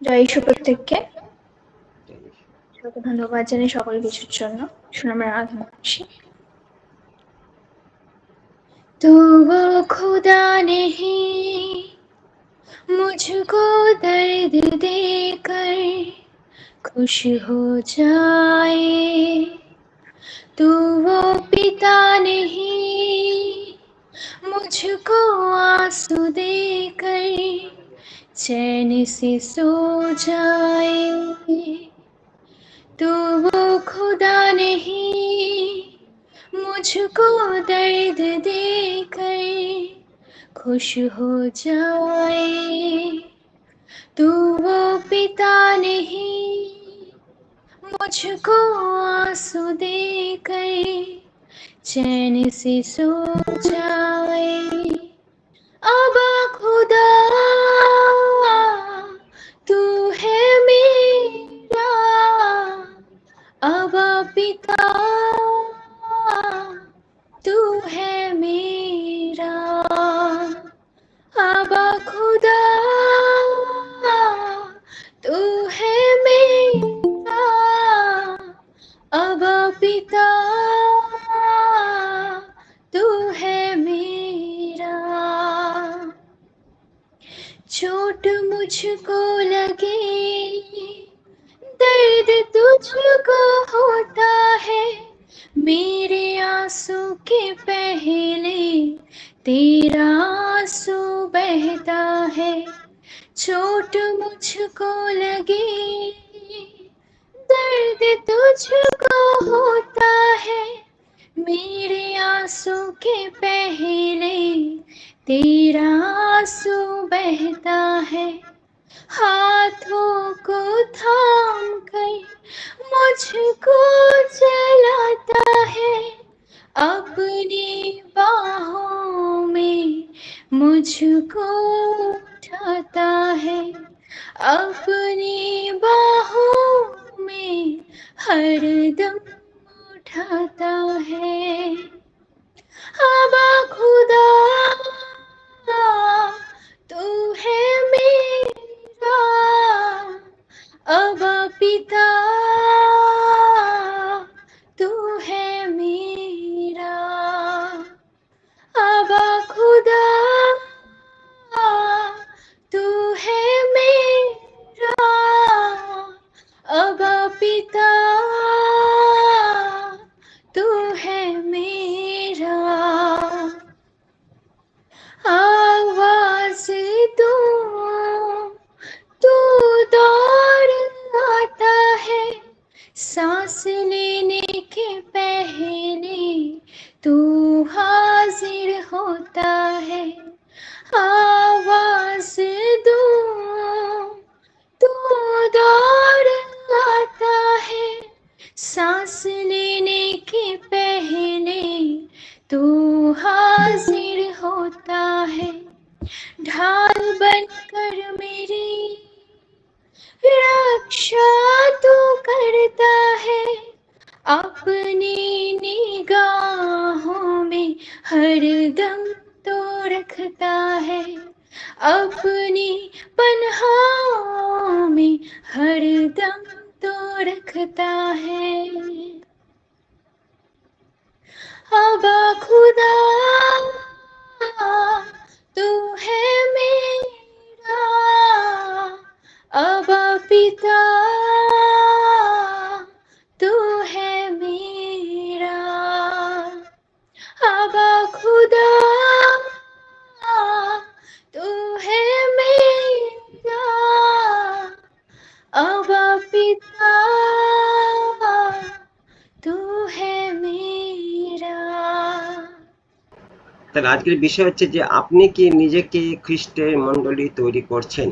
জয় ঈশ্বর প্রত্যেককে। ধন্যবাদ জানাই সকল কিছুর জন্য। আমরা আরাধনা করছি। तू वो खुदा नहीं मुझको दर्द देकर खुश हो जाए, तू वो पिता नहीं मुझको आंसू देकर चैन से सो जाए, तू वो खुदा नहीं मुझको दर्द देकर खुश हो जाए, तू वो पिता नहीं मुझको आंसू देकर चैन से सो जाए। अबा खुदा तू है मेरा, अबा पिता तू है मेरा, अबा खुदा तू है मेरा, अबा पिता तू है मेरा। चोट मुझको लगे दर्द तुझको होता है, मेरे आंसू के पहले तेरा आंसू बहता है। चोट मुझको लगे दर्द तुझको होता है, मेरे आंसू के पहले तेरा आंसू बहता है। हाथों को थाम कर मुझको चलाता है, अपनी बाहों में मुझको उठाता है, अपनी बाहों में हरदम उठाता है। अबा खुदा तू है मेरा, अबा पिता तू है मेरा, अबा खुदा तू है मेरा, अबा पिता तू है मेरा। आवाज तू दौड़ आता है, सांस लेने के पहले तू हाजिर होता है। आवाज दो तू दौड़ आता है, सांस लेने के पहले तू हाजिर होता है। ढाल बनकर मेरी रक्षा तू करता है, अपनी निगाहों में हरदम तो रखता है, अपनी पनाहों में हरदम तो रखता है। अबा खुदा तू है मेरा, अबा पिता तू है मेरा, अबा खुदा तू है मेरा, अबा पिता तू है मेरा। তাহলে আজকের বিষয় হচ্ছে যে আপনি কি নিজেকে খ্রিস্টের মণ্ডলী তৈরি করছেন।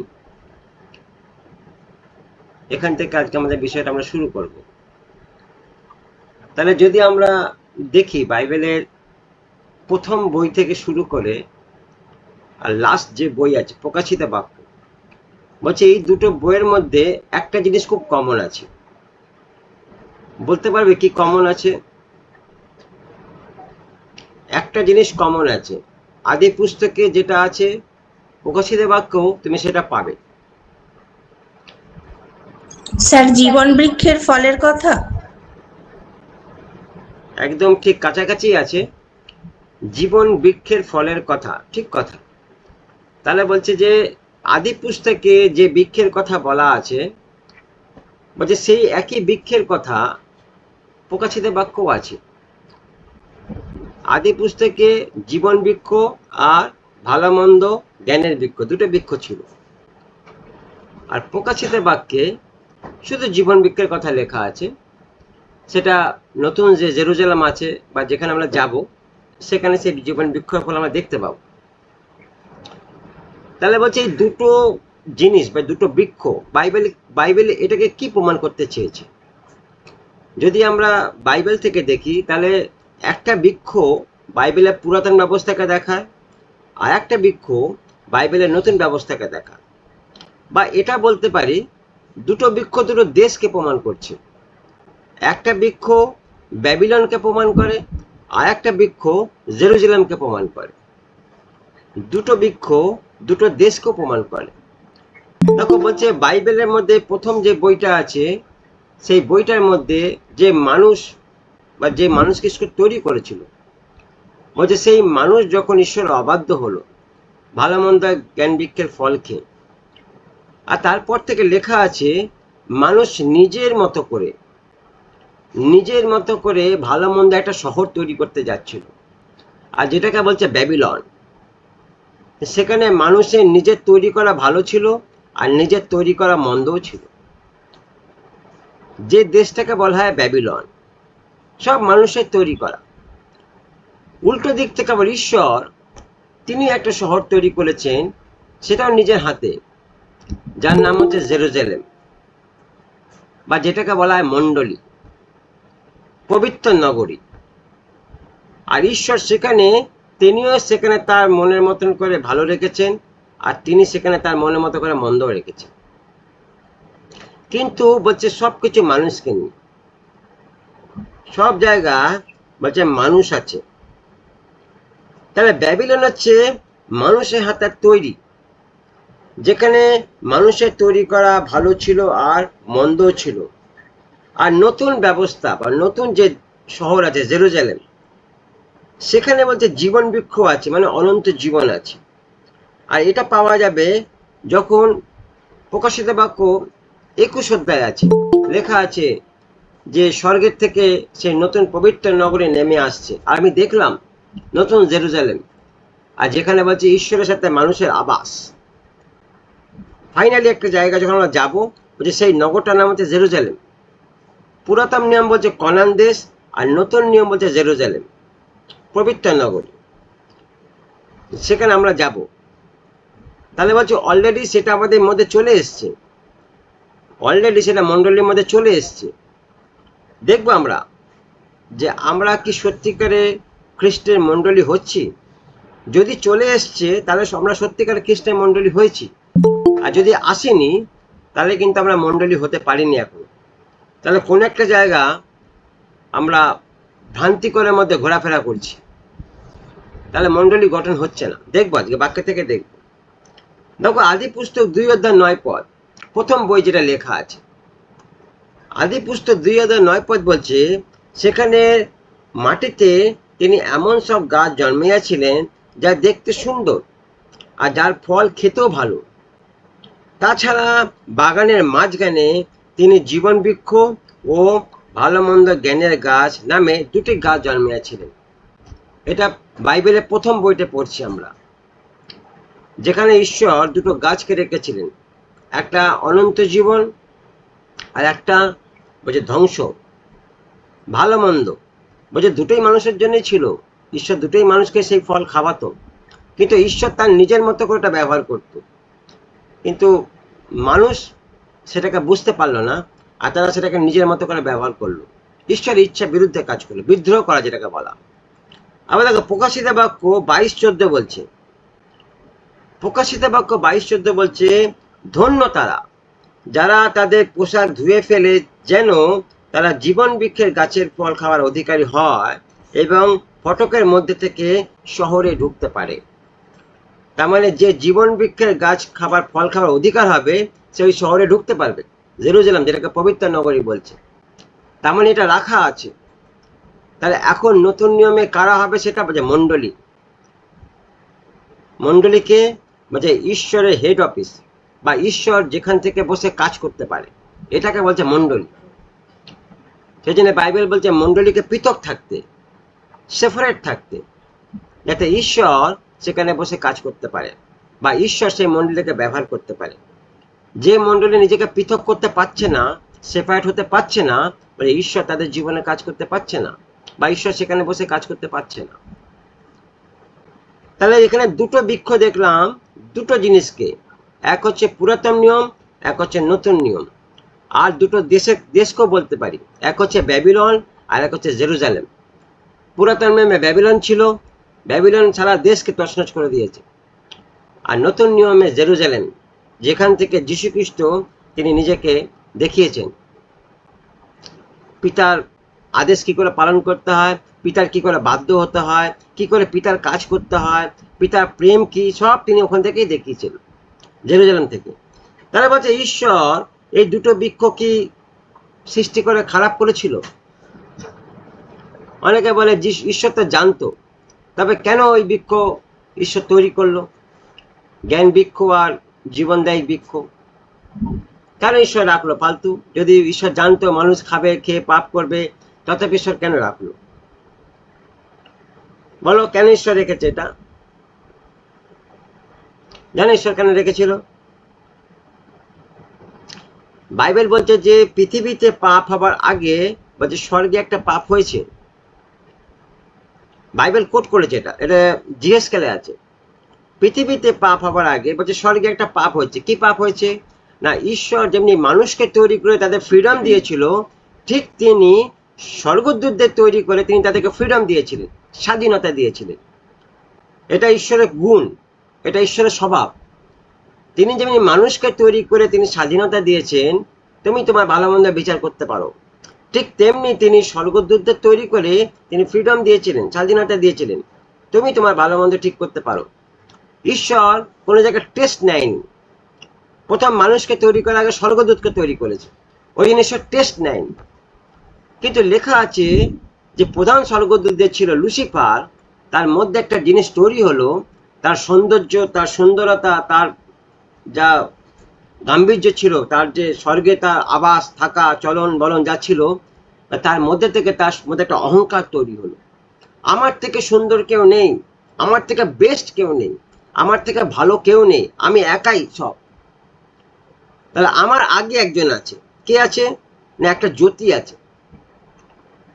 এখান থেকে আজকে আমাদের বিষয়টা আমরা শুরু করব। তাহলে যদি আমরা দেখি বাইবেলের প্রথম বই থেকে শুরু করে আর লাস্ট যে বই আছে প্রকাশিত বাক্য, বলছে এই দুটো বইয়ের মধ্যে একটা জিনিস খুব কমন আছে। বলতে পারবে কি কমন আছে? একটা জিনিস কমন আছে, আদি পুস্তকে যেটা আছে প্রকাশিত বাক্য তুমি সেটা পাবে। স্যার, জীবন বৃক্ষের ফলের কথা। একদম ঠিক কাছাকাছি আছে, জীবন বৃক্ষের ফলের কথা, ঠিক কথা। তাহলে বলছে যে আদি পুস্তকে যে বৃক্ষের কথা বলা আছে, বলছে সেই একই বৃক্ষের কথা প্রকাশিত বাক্যও আছে। আদি পুস্তকে জীবন বৃক্ষ আর ভালো মন্দ জ্ঞানের বৃক্ষ, দুটো বৃক্ষ ছিল। আর প্রকাশিত বাক্যে শুধু জীবন বৃক্ষের কথা লেখা আছে। সেটা নতুন যে জেরুজালেম আছে বা যেখানে আমরা যাব, সেখানে সেই জীবন বৃক্ষের ফল আমরা দেখতে পাবো। তাহলে বলছে এই দুটো জিনিস বা দুটো বৃক্ষ, বাইবেলে এটাকে কি প্রমাণ করতে চেয়েছে? যদি আমরা বাইবেল থেকে দেখি, তাহলে একটা বৃক্ষ বাইবেলের পুরাতন ব্যবস্থাকে দেখায়, আর একটা বৃক্ষ বাইবেলের নতুন ব্যবস্থাকে দেখায়। বা এটা বলতে পারি, দুটো বৃক্ষ দুটো দেশকে প্রমাণ করছে। একটা বৃক্ষ ব্যাবিলনকে প্রমাণ করে, আর একটা বৃক্ষ জেরুজালেমকে প্রমাণ করে। দুটো বৃক্ষ দুটো দেশকে প্রমাণ করে। দেখো বলছে বাইবেলের মধ্যে প্রথম যে বইটা আছে, সেই বইটার মধ্যে যে মানুষ বা যে মানুষকে ঈশ্বর তৈরি করেছিল, বলছে সেই মানুষ যখন ঈশ্বর অবাধ্য হলো ভালো মন্দ জ্ঞান বৃক্ষের ফল খেয়ে, আর তারপর থেকে লেখা আছে মানুষ নিজের মতো করে ভালো মন্দ একটা শহর তৈরি করতে যাচ্ছিল, আর যেটাকে বলছে ব্যাবিলন। সেখানে মানুষের নিজের তৈরি করা ভালো ছিল আর নিজের তৈরি করা মন্দও ছিল। যে দেশটাকে বলা হয় ব্যাবিলন, সব মানুষের তৈরি করা। উল্টো দিক থেকে আবার ঈশ্বর, তিনি একটা শহর তৈরি করেছেন, সেটাও নিজের হাতে, যার নাম হচ্ছে জেরুজালেম, বা যেটাকে বলা হয় মণ্ডলী, পবিত্র নগরী। আর ঈশ্বর সেখানে তার মনের মতন করে ভালো রেখেছেন, আর তিনি সেখানে তার মনের মতো করে মন্দও রেখেছেন। কিন্তু বলছে সবকিছু মানুষকে নিয়ে, সব জায়গা বলছে মানুষ আছে। তাহলে ব্যাবিলন হচ্ছে মানুষের হাতে তৈরি, যেখানে মানুষের তৈরি করা ভালো ছিল আর মন্দ ছিল। আর নতুন ব্যবস্থা বা নতুন যে শহর আছে জেরুজালেম, সেখানে বলছে জীবন বৃক্ষ আছে, মানে অনন্ত জীবন আছে। আর এটা পাওয়া যাবে যখন প্রকাশিত বাক্য 21 অধ্যায় আছে, লেখা আছে যে স্বর্গের থেকে সেই নতুন পবিত্র নগরে নেমে আসছে, আর আমি দেখলাম নতুন জেরুজালেম, আর যেখানে বলছে ঈশ্বরের সাথে মানুষের আবাস। ফাইনালি একটা জায়গা যখন আমরা যাবো, বলছে সেই নগরটার নাম হচ্ছে জেরুজালেম। পুরাতন নিয়ম বলছে কনান দেশ, আর নতুন নিয়ম বলছে জেরুজালেম, পবিত্র নগরী। সেখানে আমরা যাব। তাহলে বলছে অলরেডি সেটা আমাদের মধ্যে চলে এসছে, অলরেডি সেটা মণ্ডলীর মধ্যে চলে এসছে। দেখবো আমরা যে আমরা কি সত্যিকারে খ্রিস্টের মণ্ডলী হচ্ছি। যদি চলে এসছে তাহলে আমরা সত্যিকারে খ্রিস্টের মণ্ডলী হয়েছি, আর যদি আসেনি তাহলে কিন্তু আমরা মণ্ডলী হতে পারিনি এখন। তাহলে কোন একটা জায়গা আমরা ভ্রান্তিকরের মধ্যে ঘোরাফেরা করছি, তাহলে মণ্ডলী গঠন হচ্ছে না। দেখবো আজকে বাক্য থেকে দেখবো। দেখো আদি পুস্তক 2 অধ্যায় 9 পদ, প্রথম বই যেটা লেখা আছে। আদি পুস্তক 2 অধ্যায় 9 পদ বলছে, সেখানে মাটিতে তিনি এমন সব গাছ জন্মিয়াছিলেন যা দেখতে সুন্দর আর যার ফল খেতেও ভালো। তাছাড়া বাগানের মাঝখানে তিনি জীবন বৃক্ষ ও ভালো মন্দ জ্ঞানের গাছ নামে দুটি গাছ জন্মিয়াছিলেন। এটা বাইবেলের প্রথম বইতে পড়ছি আমরা, যেখানে ঈশ্বর দুটো গাছকে রেখেছিলেন, একটা অনন্ত জীবন আর একটা বলছে ধ্বংস, ভালো মন্দ। বলছে দুটোই মানুষের জন্যই ছিল, ঈশ্বর দুটোই মানুষকে সেই ফল খাওয়াতো, কিন্তু ঈশ্বর তার নিজের মতো করে ওটা ব্যবহার করতো। কিন্তু মানুষ সেটাকে বুঝতে পারলো না, আর তারা সেটাকে নিজের মতো করে ব্যবহার করলো, ঈশ্বরের ইচ্ছা বিরুদ্ধে কাজ করলো, বিদ্রোহ করা যেটাকে বলা। আবার দেখো প্রকাশিত বাক্য 22:14 বলছে, প্রকাশিত বাক্য 22:14 বলছে, ধন্য তারা যারা তাদের পোশাক ধুয়ে ফেলে, যেন তারা জীবন বৃক্ষের গাছের ফল খাওয়ার অধিকারী হয় এবং ফটকের মধ্যে থেকে শহরে ঢুকতে পারে। তার মানে যে জীবন বৃক্ষের গাছ ফল খাওয়ার অধিকার হবে, সে ওই শহরে ঢুকতে পারবে। জেরুজালেম, যেটাকে পবিত্র নগরী বলছে, তার মানে এটা রাখা আছে। তাহলে এখন নতুন নিয়মে কারা হবে সেটা বলছে মণ্ডলী। মণ্ডলীকে বলছে ঈশ্বরের হেড অফিস, বা ঈশ্বর যেখান থেকে বসে কাজ করতে পারে, এটাকে বলছে মণ্ডলী। সেই জন্য বাইবেল বলছে মণ্ডলীকে পৃথক থাকতে, সেপারেট থাকতে, যাতে ঈশ্বর সেখানে বসে কাজ করতে পারে, বা ঈশ্বর সেই মণ্ডলীকে ব্যবহার করতে পারে। যে মণ্ডলী নিজেকে পৃথক করতে পারছে না, সেপারেট হতে পারছে না, মানে ঈশ্বর তাদের জীবনে কাজ করতে পারছে না, বা ঈশ্বর সেখানে বসে কাজ করতে পারছে না। তাহলে এখানে দুটো বৃক্ষ দেখলাম, দুটো জিনিসকে, এক হচ্ছে পুরাতন নিয়ম, এক হচ্ছে নতুন নিয়ম। আর দুটো দেশকেও বলতে পারি, এক হচ্ছে ব্যাবিলন আর এক হচ্ছে জেরুজালেম। পুরাতন নিয়মে ব্যাবিলন ছিল, ব্যাবিলন সারা দেশকে তছনছ করে দিয়েছে। আর নতুন নিয়মে জেরুজালেম, যেখান থেকে যীশু খ্রিস্ট তিনি নিজেকে দেখিয়েছেন। পিতার আদেশ কি করে পালন করতে হয়, পিতার কি করে বাধ্য হতে হয়, কি করে পিতার কাজ করতে হয়, পিতার প্রেম কি, সব তিনি ওখান থেকেই দেখিয়েছেন, জেরুজালেম থেকে। তারা বলছে ঈশ্বর এই দুটো বৃক্ষ কি সৃষ্টি করে খারাপ করেছিল? অনেকে বলে ঈশ্বর তো জানতো, তবে কেন ওই বৃক্ষ ঈশ্বর তৈরি করলো, জ্ঞান বৃক্ষ আর জীবনদায়ী বৃক্ষ কেন ঈশ্বর রাখলো ফালতু? যদি ঈশ্বর জানতো মানুষ খাবে, খেয়ে পাপ করবে, তথাপি ঈশ্বর কেন রাখলো? বলো কেন ঈশ্বর রেখেছে এটা? জানো ঈশ্বর কেন রেখেছিল? বাইবেল বলছে যে পৃথিবীতে পাপ হবার আগে বলছে স্বর্গে একটা পাপ হয়েছে। বাইবেল কোট করেছে এটা, এটা জিএসকেলে আছে। পৃথিবীতে পাপ হবার আগে বলছে স্বর্গে একটা পাপ হয়েছে। কি পাপ হয়েছে না, ঈশ্বর যেমনি মানুষকে তৈরি করে তাদের ফ্রিডম দিয়েছিল, ঠিক তিনি স্বর্গদূতদের তৈরি করে তিনি তাদেরকে ফ্রিডম দিয়েছিলেন, স্বাধীনতা দিয়েছিলেন। এটা ঈশ্বরের গুণ, এটা ঈশ্বরের স্বভাব। তিনি যেমনি মানুষকে তৈরি করে তিনি স্বাধীনতা দিয়েছেন, তুমি তোমার ভালো মন্দ বিচার করতে পারো, ঠিক তেমনি তিনি স্বর্গদূতদের তৈরি করে তিনি ফ্রিডম দিয়েছিলেন, স্বাধীনতা দিয়েছিলেন, তুমি তোমার ভালো মন্দ ঠিক করতে পারো। ঈশ্বর কোনো জায়গায় টেস্ট নেয়নি। প্রথম মানুষকে তৈরি করার আগে স্বর্গদূতকে তৈরি করেছে, ওই জন্য ঈশ্বর টেস্ট নেয়নি। কিন্তু লেখা আছে যে প্রধান স্বর্গদূতদের ছিল লুসিফার, তার মধ্যে একটা জিনিস তৈরি হলো, তার সৌন্দর্য, তার সুন্দরতা, তার যা গাম্ভীর্য ছিল, তার যে স্বর্গে তার আবাস, থাকা, চলন বলন যা ছিল, তার মধ্যে থেকে তার মধ্যে একটা অহংকার তৈরি হলো। আমার থেকে সুন্দর কেউ নেই, আমার থেকে বেস্ট কেউ নেই, আমার থেকে ভালো কেউ নেই, আমি একাই সব। তাহলে আমার আগে একজন আছে, কে আছে না, একটা জ্যোতি আছে,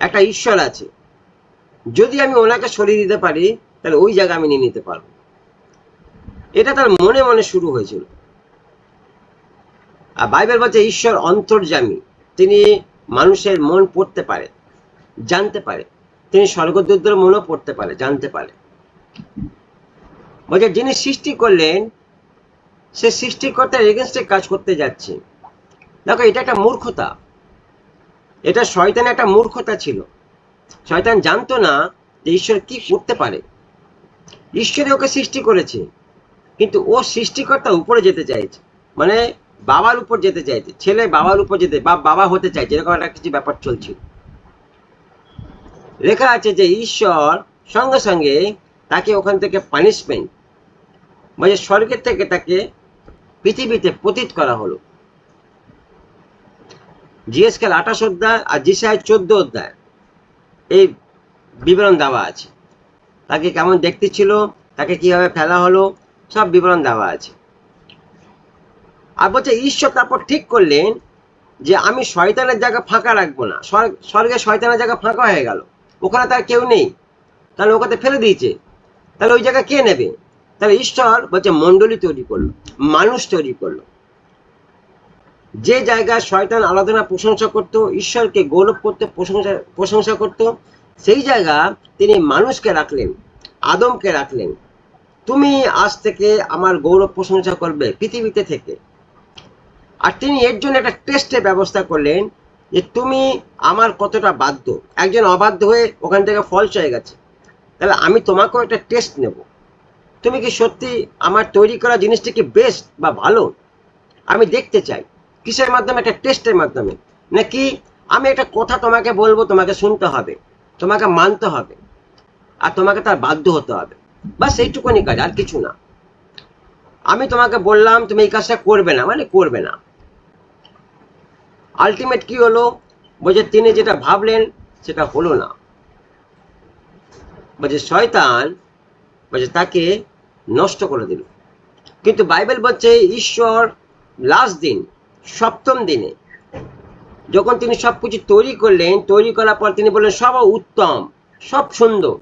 একটা ঈশ্বর আছে। যদি আমি ওনাকে সরিয়ে দিতে পারি, তাহলে ওই জায়গা আমি নিয়ে নিতে পারবো। এটা তার মনে মনে শুরু হয়েছিল। আর বাইবেল বলছে ঈশ্বর অন্তর্যামী, তিনি মানুষের মন পড়তে পারে, জানতে পারে, তিনি স্বর্গদূতদের মনও পড়তে পারে, জানতে পারে। বলছে যিনি সৃষ্টি করলেন, সে সৃষ্টিকর্তার এগেনস্টে কাজ করতে যাচ্ছে। দেখো এটা একটা মূর্খতা, এটা শয়তানের একটা মূর্খতা ছিল। শয়তান জানতো না যে ঈশ্বর কি করতে পারে। ঈশ্বরই ওকে সৃষ্টি করেছে, কিন্তু ও সৃষ্টিকর্তার উপরে যেতে চাইছে, মানে বাবার উপর যেতে চাইছে, ছেলে বাবার উপর যেতে, বাবা হতে চাইছে, এরকম একটা কিছু ব্যাপার চলছিল। লেখা আছে যে ঈশ্বর সঙ্গে সঙ্গে তাকে ওখান থেকে পানিশমেন্ট, মানে স্বর্গের থেকে তাকে পৃথিবীতে পতিত করা হলো। জিএসকেল 28 অধ্যায় আর জিসায় 14 অধ্যায় এই বিবরণ দেওয়া আছে। তাকে কেমন দেখতে ছিল, তাকে কিভাবে ফেলা হলো, সব বিবরণ দেওয়া আছে। আর বলছে ঈশ্বর তারপর ঠিক করলেন যে আমি শয়তানের জায়গা ফাঁকা রাখবো না। স্বর্গে শয়তানের জায়গা ফাঁকা হয়ে গেল, ওখানে তার কেউ নেই, তাহলে ওখানে ফেলে দিয়েছে, তাহলে ওই জায়গা কে নেবে? তাহলে ঈশ্বর বলছে মণ্ডলী তৈরি করলো, মানুষ তৈরি করলো। যে জায়গায় শয়তান আরাধনা প্রশংসা করত, ঈশ্বরকে গৌরব করতে প্রশংসা করত, সেই জায়গা তিনি মানুষকে রাখলেন, আদমকে রাখলেন। তুমি আজ থেকে আমার গৌরব প্রশংসা করবে পৃথিবীতে থেকে। আর তিনি এর জন্য একটা টেস্টের ব্যবস্থা করলেন, যে তুমি আমার কতটা বাধ্য। একজন অবাধ্য হয়ে ওখান থেকে ফলস হয়ে গেছে, তাহলে আমি তোমাকেও একটা টেস্ট নেব, তুমি কি সত্যি আমার তৈরি করা জিনিসটা কি বেস্ট বা ভালো, আমি দেখতে চাই। কিসের মাধ্যমে? একটা টেস্টের মাধ্যমে। নাকি আমি একটা কথা তোমাকে বলবো, তোমাকে শুনতে হবে, তোমাকে মানতে হবে, আর তোমাকে তার বাধ্য হতে হবে, বাস এইটুকুনি কাজ, আর কিছু না। আমি তোমাকে বললাম তুমি এই কাজটা করবে না, মানে করবে না। আলটিমেট কি হলো? বলছে তিনি যেটা ভাবলেন সেটা হলো না। বলছে শয়তান বলছে তাকে নষ্ট করে দিল। কিন্তু বাইবেল বলছে ঈশ্বর লাস্ট দিন, সপ্তম দিনে যখন তিনি সবকিছু তৈরি করলেন, তৈরি করার পর তিনি বললেন সব উত্তম, সব সুন্দর।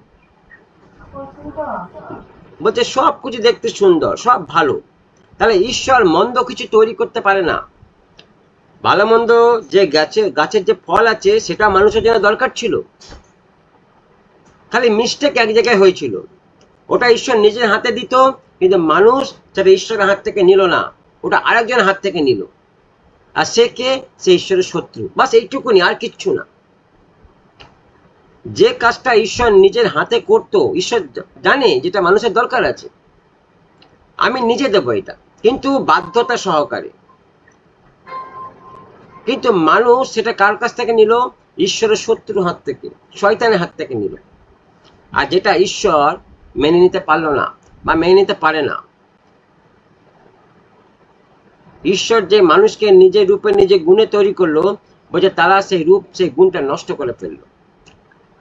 বলছে সব কিছু দেখতে সুন্দর, সব ভালো। তাহলে ঈশ্বর মন্দ কিছু তৈরি করতে পারে না। ভালো মন্দ যে গাছের যে ফল আছে সেটা মানুষের জন্য দরকার ছিল, খালি মিস্টেক এক জায়গায় হয়েছিল। ওটা ঈশ্বর নিজের হাতে দিত, কিন্তু মানুষ সেটা ঈশ্বরের হাত থেকে নিল না, ওটা আরেকজনের হাত থেকে নিল। আর সে কে? সে ঈশ্বরের শত্রু। বাস এইটুকুনি, আর কিচ্ছু না। যে কাজটা ঈশ্বর নিজের হাতে করত, ঈশ্বর জানে যেটা মানুষের দরকার আছে, আমি নিজে দেবো এটা, কিন্তু বাধ্যতা সহকারে। কিন্তু মানুষ সেটা কার কাছ থেকে নিল? ঈশ্বরের শত্রুর হাত থেকে, শয়তানের হাত থেকে নিল। আর যেটা ঈশ্বর মেনে নিতে পারলো না বা মেনে নিতে পারে না। ঈশ্বর যে মানুষকে নিজের রূপে নিজে গুণে তৈরি করলো, বলছে তারা সেই রূপ সেই গুণটা নষ্ট করে ফেললো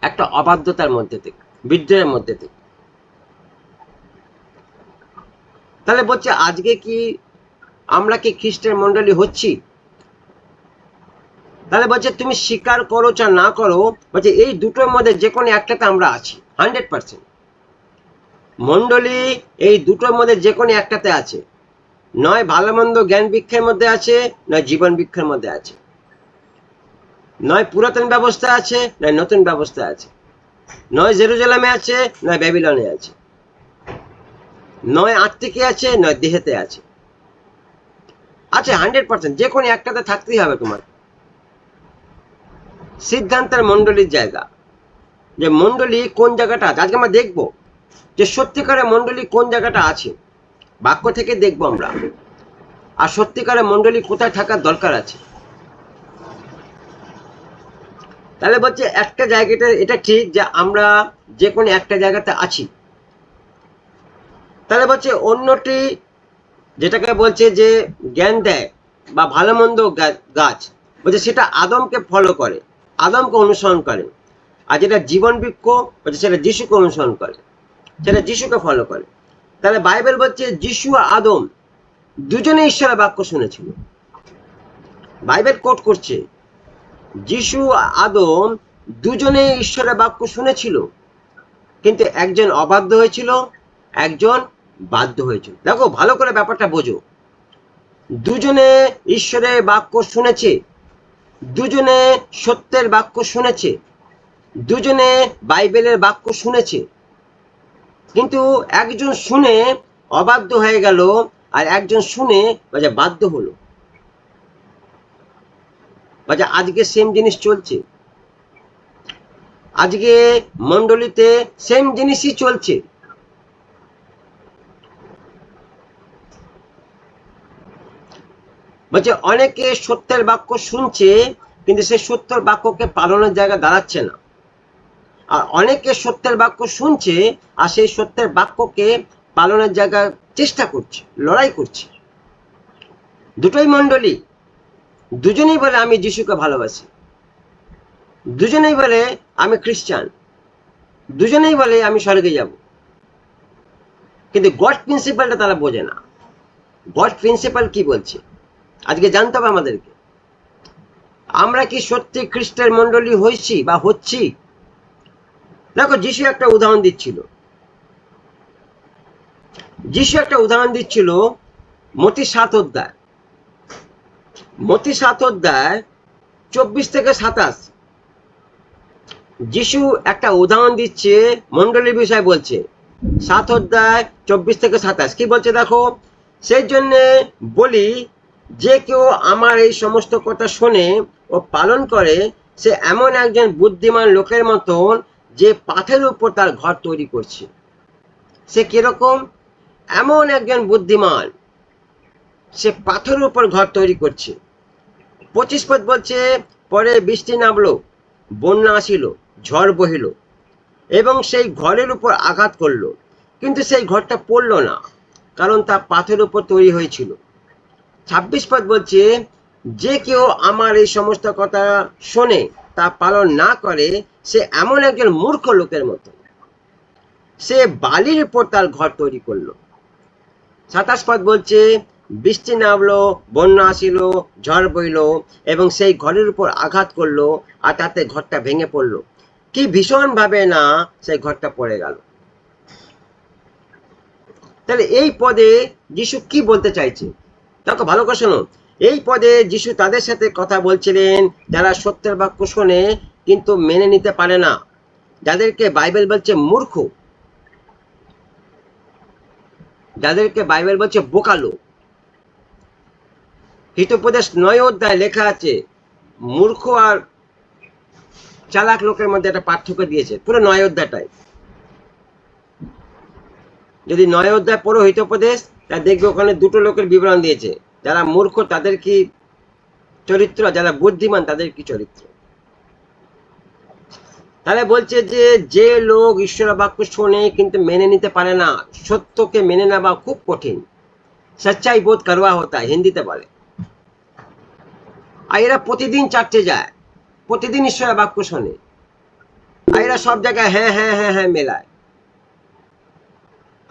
একটা অবাধ্যতার মধ্যে থেকে, বিদ্রোহের মধ্যে থেকে। তাহলে বলছে আজকে কি আমরা কি খ্রিস্টের মন্ডলী হচ্ছি? তাহলে বলছে তুমি স্বীকার করো চা না করো, বলছে এই দুটোর মধ্যে যে কোনো একটাতে আমরা আছি 100%। মন্ডলী এই দুটোর মধ্যে যে কোনো একটাতে আছে, নয় ভালো মন্দ জ্ঞান বৃক্ষের মধ্যে আছে, নয় জীবন বৃক্ষের মধ্যে আছে, নয় পুরাতন ব্যবস্থা আছে, নয় নতুন ব্যবস্থা আছে, নয় জেরুজালেমে আছে, নয় ব্যাবিলনে আছে, নয় আত্মিকে আছে, নয় দেহেতে আছে। আচ্ছা 100%, যে কোনো একটাতে থাকতেই হবে তোমার। সিদ্ধান্তের মন্ডলীর জায়গা, যে মন্ডলী কোন জায়গাটা আছে, আজকে আমরা দেখবো যে সত্যিকারের মন্ডলী কোন জায়গাটা আছে। বাক্য থেকে দেখবো আমরা, আর সত্যিকারের মন্ডলী কোথায় থাকার দরকার আছে। তাহলে বলছে একটা জায়গাটা এটা ঠিক যে আমরা যে কোনো একটা জায়গাতে আছি। তাহলে বলছে অন্যটি যেটাকে বলছে যে জ্ঞান দেয় বা ভালো মন্দ গাছ, বলছে সেটা আদমকে ফলো করে, আদমকে অনুসরণ করে। আর যেটা জীবন বৃক্ষ বলছে সেটা যিশুকে অনুসরণ করে, সেটা যিশুকে ফলো করে। তাহলে বাইবেল বলছে যিশু আদম দুজনে ঈশ্বরের বাক্য শুনেছিল। বাইবেল কোট করছে যিশু আদম দুজনে ঈশ্বরের বাক্য শুনেছিল, কিন্তু একজন অবাধ্য হয়েছিল, একজন বাধ্য হয়েছিল। দেখো ভালো করে ব্যাপারটা বোঝো, দুজনে ঈশ্বরের বাক্য শুনেছে, দুজনে সত্যের বাক্য শুনেছে, দুজনে বাইবেলের বাক্য শুনেছে, কিন্তু একজন শুনে অবাধ্য হয়ে গেল, আর একজন শুনে বাধ্য হলো। আজকে সেম জিনিস চলছে, আজকে মন্ডলীতে সেম জিনিসই চলছে। বলছে অনেকে সত্যের বাক্য শুনছে, কিন্তু সে সত্যের বাক্যকে পালনের জায়গা দাঁড়াচ্ছে না। আর অনেকে সত্যের বাক্য শুনছে, আর সেই সত্যের বাক্যকে পালনের জায়গা চেষ্টা করছে, লড়াই করছে। দুটোই মন্ডলী, দুজনেই বলে আমি যিশুকে ভালোবাসি, দুজনেই বলে আমি খ্রিস্টান, দুজনেই বলে আমি স্বর্গে যাব, কিন্তু গড প্রিন্সিপালটা তারা বোঝে না। গড প্রিন্সিপাল কি বলছে আজকে জানতে হবে আমাদেরকে। আমরা কি সত্যি খ্রিস্টের মন্ডলী হয়েছি বা হচ্ছি? দেখো যিশু একটা উদাহরণ দিচ্ছিল, মতি 7 অধ্যায়, মতি 7 অধ্যায় 24 থেকে 27। যিশু একটা উদাহরণ দিচ্ছে, মন্ডলীর বিষয় বলছে। 7 অধ্যায় 24 থেকে 27 কি বলছে দেখো, সেই জন্য বলি যে কেউ আমার এই সমস্ত কথা শোনে ও পালন করে, সে এমন একজন বুদ্ধিমান লোকের মতন যে পাথরের উপর তার ঘর তৈরি করছে। সে কিরকম? এমন একজন বুদ্ধিমান, সে পাথরের উপর ঘর তৈরি করছে। 25 পদ বলছে, পরে বৃষ্টি নামলো, বন্যা আসিল, ঝড় বহিল এবং সেই ঘরের উপর আঘাত করলো, কিন্তু সেই ঘরটা পড়লো না, কারণ তা পাথরের উপর তৈরি হয়েছিল। 26 পদ বলছে, যে কেউ আমার এই সমস্ত কথা শোনে তা পালন না করে, সে এমন একজন মূর্খ লোকের মতো, সে বালির উপর তার ঘর তৈরি করলো। 27 পদ বলছে, বৃষ্টি নামলো, বন্যা আসিল, ঝড় বইল এবং সেই ঘরের উপর আঘাত করলো, আর তাতে ঘরটা ভেঙে পড়লো, কি ভীষণ ভাবে না সেই ঘরটা পড়ে গেল। তাহলে এই পদে যিশু কি বলতে চাইছে? দেখো ভালো করে শোনো। এই পদে যিশু তাদের সাথে কথা বলছিলেন যারা সত্যের বাক্য শোনে কিন্তু মেনে নিতে পারে না, যাদেরকে বাইবেল বলছে মূর্খ, যাদেরকে বাইবেল বলছে বোকালো। হিতোপদেশ 9 অধ্যায় লেখা আছে, মূর্খ আর চালাক লোকের মধ্যে একটা পার্থক্য দিয়েছে, পুরো 9 অধ্যায়টাই। যদি 9 অধ্যায় পড়ো হিতোপদেশ, তা দেখবে ওখানে দুটো লোকের বিবরণ দিয়েছে, যারা মূর্খ তাদের কি চরিত্র, যারা বুদ্ধিমান তাদের কি চরিত্র। তাহলে বলছে যে যে লোক ঈশ্বরের বাক্য শোনে কিন্তু মেনে নিতে পারে না, সত্যকে মেনে নেওয়া খুব কঠিন, সচ্চাই বোধ করওয়া হতা হিন্দিতে বলে। আর এরা প্রতিদিন চার্চে যায়, প্রতিদিন ঈশ্বরের বাক্য শোনে, আর এরা সব জায়গায় হ্যাঁ হ্যাঁ হ্যাঁ হ্যাঁ মেলায়।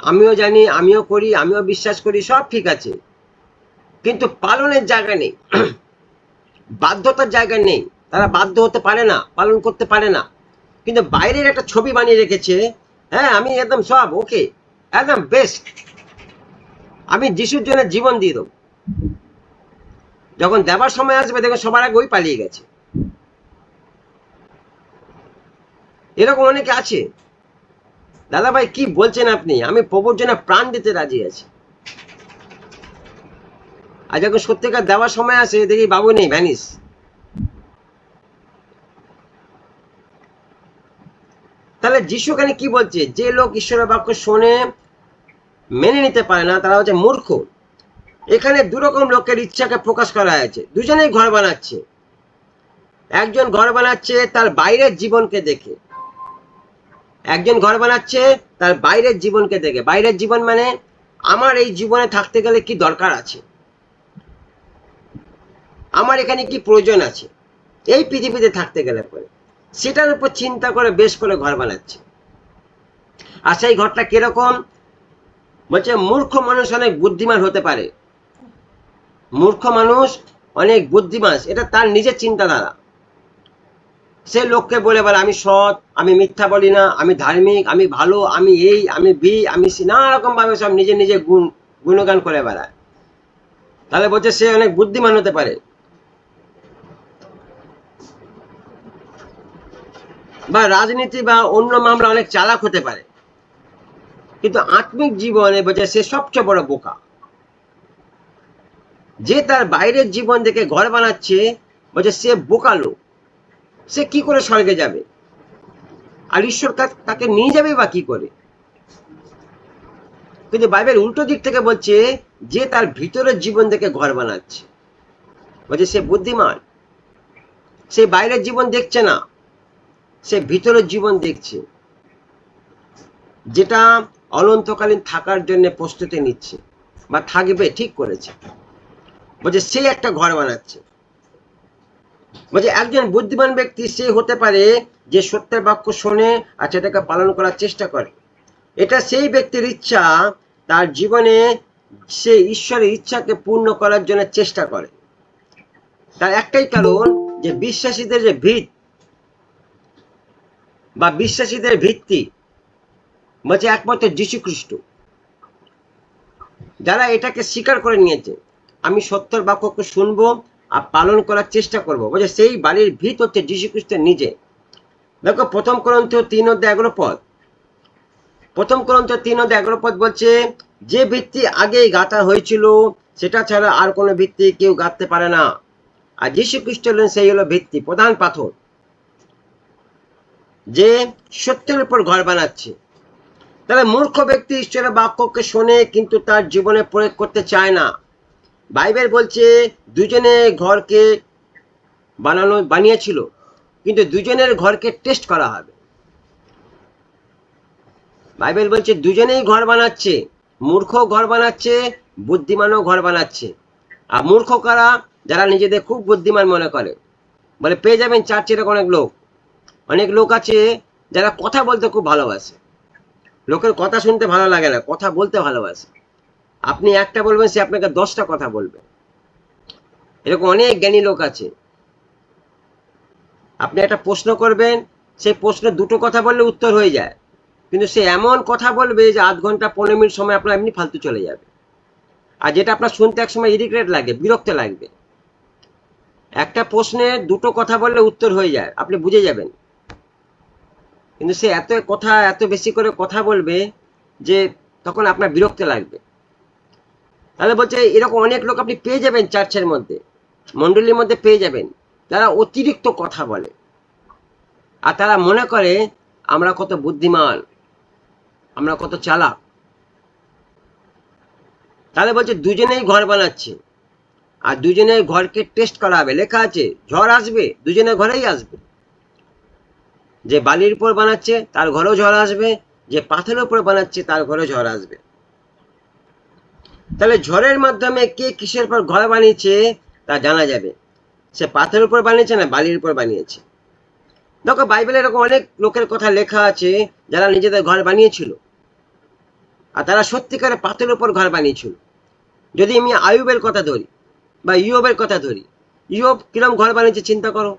আমিও জানি, আমিও করি, আমিও বিশ্বাস করি, সব ঠিক আছে, কিন্তু পালনের জায়গা নেই, বাধ্যতার জায়গা নেই, তারা বাধ্য হতে পারে না, পালন করতে পারে না, কিন্তু বাইরের একটা ছবি বানিয়ে রেখেছে, হ্যাঁ আমি একদম সব ওকে, একদম বেস্ট, আমি যিশুর জন্য জীবন দিয়ে দেবো। যখন দেবার সময় আসবে দেখুন সবার আগে ওই পালিয়ে গেছে। এরকম অনেকে আছে। দাদা ভাই কি বলছেন আপনি? আমি প্রভুর জন্য প্রাণ দিতে রাজি আছি, আর যখন সত্যিকার দেওয়ার সময় আসে দেখি বাবু নেই, ভ্যানিস। তাহলে যিশু এখানে কি বলছে? যে লোক ঈশ্বরের বাক্য শোনে মেনে নিতে পারে না তারা হচ্ছে মূর্খ। এখানে দুরকম লোকের ইচ্ছাকে প্রকাশ করা হয়েছে, দুজনেই ঘর বানাচ্ছে। একজন ঘর বানাচ্ছে তার বাইরের জীবনকে দেখে, একজন ঘর বানাচ্ছে তার বাইরের জীবনকে দেখে। বাইরের জীবন মানে আমার এই জীবনে থাকতে গেলে কি দরকার আছে, আমার এখানে কি প্রয়োজন আছে এই পৃথিবীতে থাকতে গেলে পরে, সেটার উপর চিন্তা করে বেশ করে ঘর বানাচ্ছে। আর সেই ঘরটা কিরকম? বলছে মূর্খ মানুষ অনেক বুদ্ধিমান হতে পারে, মূর্খ মানুষ অনেক বুদ্ধিমান, এটা তার নিজের চিন্তাধারা। সে লোককে বলে বলে আমি সৎ, আমি মিথ্যা বলি না, আমি ধার্মিক, আমি ভালো, আমি এই, আমি বি, আমি সি, নানা রকম ভাবে সব নিজে নিজে গুণগান করে বেড়ায়। তাহলে বলছে সে অনেক বুদ্ধিমান হতে পারে। বা রাজনীতি বা অন্য মামলা অনেক চালাক হতে পারে, কিন্তু আত্মিক জীবনে বলছে সে সবচেয়ে বড় বোকা। যে তার বাইরের জীবন দেখে ঘর বানাচ্ছে বলছে সে বোকা লোক, সে কি করে স্বর্গে যাবে, আর ঈশ্বর তাকে নিয়ে যাবে বা কি করে? কিন্তু বাইবেল উল্টো দিক থেকে বলছে যে তার ভিতরের জীবন দেখে ঘর বানাচ্ছে বলছে সে বুদ্ধিমান, সে বাইরের জীবন দেখছে না, সে ভিতরের জীবন দেখছে, যেটা অনন্তকালীন থাকার জন্য প্রস্তুতি নিচ্ছে বা থাকবে, ঠিক করেছে। বলছে সে একটা ঘর বানাচ্ছে। বলছে একজন বুদ্ধিমান ব্যক্তি সে হতে পারে যে সত্যের বাক্য শোনে আর সেটাকে পালন করার চেষ্টা করে। এটা সেই ব্যক্তির ইচ্ছা, তার জীবনে সে ঈশ্বরের ইচ্ছাকে পূর্ণ করার জন্য চেষ্টা করে। তার একটাই কারণ যে বিশ্বাসীদের যে ভিত বা বিশ্বাসীদের ভিত্তি বলছে একমাত্র যীশু খ্রিস্ট। যারা এটাকে স্বীকার করে নিয়েছে, আমি সত্যের বাক্যকে শুনবো আর পালন করার চেষ্টা করব, বলছে সেই বাড়ির ভিত হচ্ছে যীশু খ্রিস্টের নিজে। দেখো 1 কোরিন্থীয় 3:11 1 কোরিন্থীয় 3:11 বলছে যে ভিত্তি আগেই গাঁথা হয়েছিল সেটা ছাড়া আর কোনো ভিত্তি কেউ গাঁথতে পারে না, আর যীশু খ্রিস্ট হলেন সেই হলো ভিত্তি, প্রধান পাথর, যে সত্যের উপর ঘর বানাচ্ছে। তাহলে মূর্খ ব্যক্তি ঈশ্বরের বাক্যকে শোনে কিন্তু তার জীবনে প্রয়োগ করতে চায় না। বাইবেল বলছে দুজনে ঘরকে বানিয়েছিল, কিন্তু দুজনের ঘরকে টেস্ট করা হবে। বাইবেল বলছে দুজনেই ঘর বানাচ্ছে, মূর্খ ঘর বানাচ্ছে, বুদ্ধিমানও ঘর বানাচ্ছে। আর মূর্খ কারা? যারা নিজেদের খুব বুদ্ধিমান মনে করে। বলে পেয়ে যাবেন চার্চের অনেক লোক আছে যারা কথা বলতে খুব ভালোবাসে। লোকের কথা শুনতে ভালো লাগে না, কথা বলতে ভালোবাসে। আপনি একটা বলবেন, সে আপনাকে 10টা কথা বলবে। এরকম অনেক জ্ঞানী লোক আছে। আপনি একটা প্রশ্ন করবেন, সেই প্রশ্নে 2টো কথা বললে উত্তর হয়ে যায়, কিন্তু সে এমন কথা বলবে যে আধ ঘন্টা 15 মিনিট সময় আপনার এমনি ফালতু চলে যাবে। আর যেটা আপনার শুনতে একসময় ইরিটেট লাগে, বিরক্ত লাগবে। একটা প্রশ্নে 2টো কথা বললে উত্তর হয়ে যায়, আপনি বুঝে যাবেন। কিন্তু সে এত বেশি করে কথা বলবে যে তখন আপনার বিরক্ত লাগবে। তাহলে বলছে এরকম অনেক লোক আপনি পেয়ে যাবেন চার্চের মধ্যে, মণ্ডলীর মধ্যে পেয়ে যাবেন, যারা অতিরিক্ত কথা বলে। আর তারা মনে করে আমরা কত বুদ্ধিমান, আমরা কত চালাক। তাহলে বলছে দুজনেই ঘর বানাচ্ছে, আর দুজনের ঘরকে টেস্ট করা হবে। লেখা আছে ঝড় আসবে, দুজনের ঘরেই আসবে। যে বালির উপর বানাচ্ছে তার ঘরেও ঝড় আসবে, যে পাথরের উপর বানাচ্ছে তার ঘরেও ঝড় আসবে। তাহলে ঝড়ের মাধ্যমে কে কিসের উপর ঘর বানিয়েছে তা জানা যাবে, সে পাথরের উপর বানিয়েছে না বালির উপর বানিয়েছে। দেখো বাইবেলে এরকম অনেক লোকের কথা লেখা আছে যারা নিজেদের ঘর বানিয়েছিল, আর তারা সত্যিকারে পাথরের উপর ঘর বানিয়েছিল। যদি আমি আয়ুবের কথা ধরি বা ইয়োবের কথা ধরি, ইয়োব কিরকম ঘর বানিয়েছে চিন্তা করো,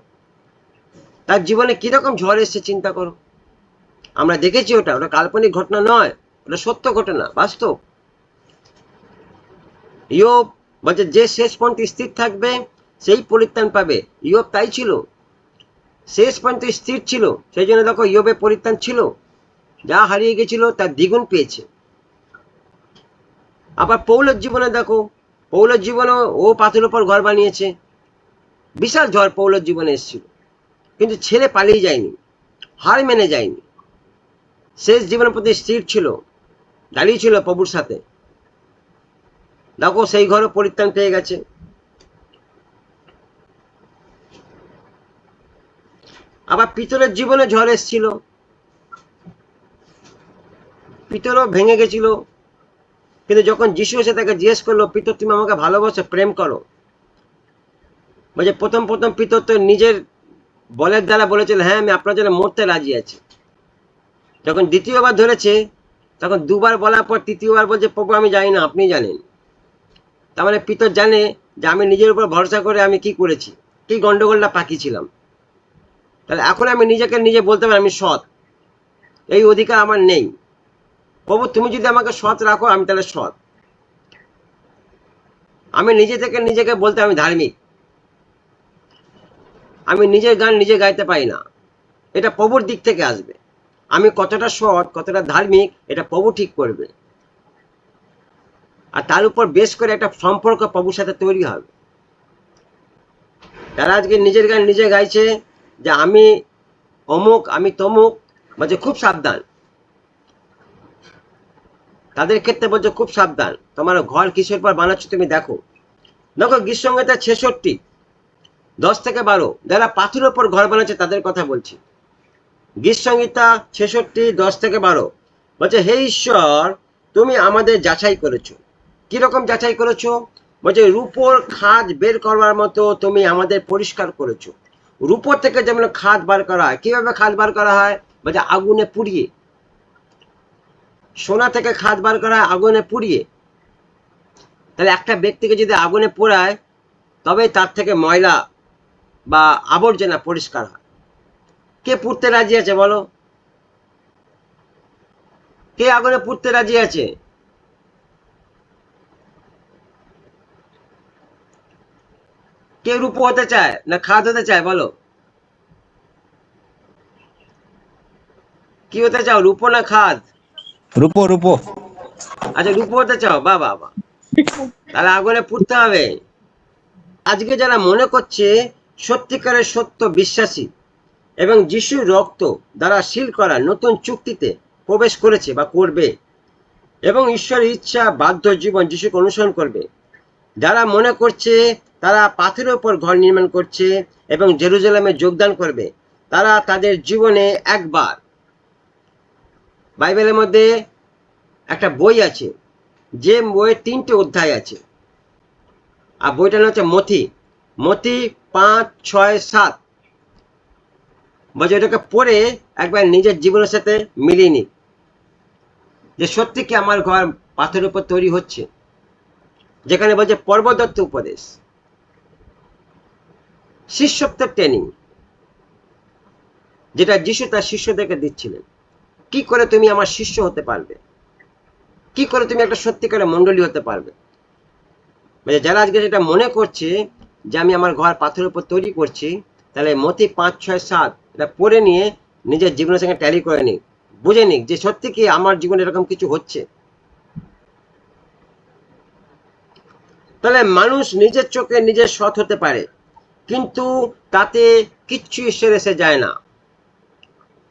তার জীবনে কিরকম ঝড় এসছে চিন্তা করো। আমরা দেখেছি, ওটা কাল্পনিক ঘটনা নয়, ওটা সত্য ঘটনা, বাস্তব। ইয়োব বলছে যে শেষ পর্যন্ত স্থির থাকবে সেই পরিত্রাণ পাবে। ইয়োব তাই ছিল, শেষ পর্যন্ত স্থির ছিল, সেই জন্য দেখো ইয়োবের পরিত্রাণ ছিল। যা হারিয়ে গেছিল তার দ্বিগুণ পেয়েছে। আবার পৌলের জীবনে দেখো, পৌলের জীবনে ও পাথরের উপর ঘর বানিয়েছে। বিশাল ঝড় পৌলের জীবনে এসেছিল, কিন্তু ছেলে পালিয়ে যায়নি, হার মেনে যায়নি। শেষ জীবনের প্রতি স্থির ছিল, দাঁড়িয়ে ছিল প্রভুর সাথে। দেখো সেই ঘরে পরিত্রাণ পেয়ে গেছে। আবার পিতরের জীবনে ঝড় এসেছিল, পিতরও ভেঙে গেছিল, কিন্তু যখন যিশু এসে তাকে জিজ্ঞেস করলো পিতর তুমি আমাকে ভালোবাসো, প্রেম করো, বলছে প্রথম পিতর তো নিজের বলের দ্বারা বলেছিল হ্যাঁ আমি আপনার জন্য মরতে রাজি আছি। যখন দ্বিতীয়বার ধরেছে তখন 2বার বলার পর তৃতীয়বার বলছে প্রভু আমি জানি না, আপনি জানেন। তার মানে পিতর জানে যে আমি নিজের উপর ভরসা করে আমি কি করেছি, কি গন্ডগোলটা পাকিয়েছিলাম। তাহলে এখন আমি নিজে বলতে পারি আমি সৎ, এই অধিকার আমার নেই। প্রভু তুমি যদি আমাকে সৎ রাখো আমি তাহলে সৎ। আমি নিজে থেকে নিজেকে বলতে আমি ধার্মিক। আমি নিজের গান নিজে গাইতে পারি না, এটা প্রভুর দিক থেকে আসবে। আমি কতটা সৎ কতটা ধার্মিক এটা প্রভু ঠিক করবে, আর তার উপর বেশ করে একটা সম্পর্ক প্রভুর সাথে তৈরি হবে। তারা আজকে নিজের গান নিজে গাইছে যে আমি অমুক আমি তমুক, বলছে খুব সাবধান। তাদের ক্ষেত্রে বলছে খুব সাবধান, তোমার ঘর কিসের পর বানাচ্ছ তুমি দেখো। দেখো গীতসংহিতা 66:10-12 যারা পাথরের উপর ঘর বানাচ্ছে তাদের কথা বলছি। গীতসংহিতা 66:10-12 বলছে হে ঈশ্বর তুমি আমাদের যাচাই করেছো। কিরকম যাচাই করেছো? বলছে রূপোর খাদ বের করবার মতো তুমি আমাদের পরিষ্কার করেছো। রূপোর থেকে যেমন খাদ বার করা হয়, কিভাবে খাদ বার করা হয়? বলছে আগুনে পুড়িয়ে। সোনা থেকে খাদ বার করা হয় আগুনে পুড়িয়ে। তাহলে একটা ব্যক্তিকে যদি আগুনে পোড়ায় তবে তার থেকে ময়লা বা আবর্জনা পরিষ্কার হয়। কে পুড়তে রাজি আছে বলো? কে আগুনে পুড়তে রাজি আছে? কে রূপো হতে চায় না খাদ হতে চায় বলো? কি হতে চাও, রূপো না খাদ? রূপো রূপো। আচ্ছা রূপো হতে চাও, বাহ বাহ বাহ, তাহলে আগুনে পুড়তে হবে। আজকে যারা মনে করছে সত্যিকারের সত্য বিশ্বাসী এবং যিশুর রক্ত দ্বারা সিল করা নতুন চুক্তিতে প্রবেশ করেছে বা করবে এবং ঈশ্বরের ইচ্ছা বাধ্য জীবন যিশুকে অনুসরণ করবে, যারা মনে করছে তারা পাথরের উপর ঘর নির্মাণ করছে এবং জেরুজালেমে যোগদান করবে, তারা তাদের জীবনে একবার, বাইবেলের মধ্যে একটা বই আছে যে বইয়ে 3টে অধ্যায় আছে, আর বইটার নাম হচ্ছে মথি, মথি 5, 6, 7। বলছে এটাকে পড়ে একবার নিজের জীবনের সাথে মিলিয়ে নি, যে সত্যি কি আমার ঘর পাথরের উপর তৈরি হচ্ছে। যেখানে বলছে পর্বদত্ত উপদেশ, শিষ্যত্বের ট্রেনিং, যেটা যিশু তার শিষ্যদেরকে দিচ্ছিলেন। কি করে তুমি আমার শিষ্য হতে পারবে, কি করে তুমি একটা সত্যিকারের মণ্ডলী হতে পারবে। মানে যারা আজকে যেটা মনে করছে যে আমি আমার ঘর পাথরের উপর তৈরি করছি, তাহলে মতি 5, 6, 7 এটা পড়ে নিয়ে নিজের জীবনের সঙ্গে ট্যালি করে নিক, বুঝে নিক যে সত্যি কি আমার জীবনে এরকম কিছু হচ্ছে। তাহলে মানুষ নিজের চোখে নিজের সৎ হতে পারে, কিন্তু তাতে কিচ্ছু ঈশ্বর এসে যায় না।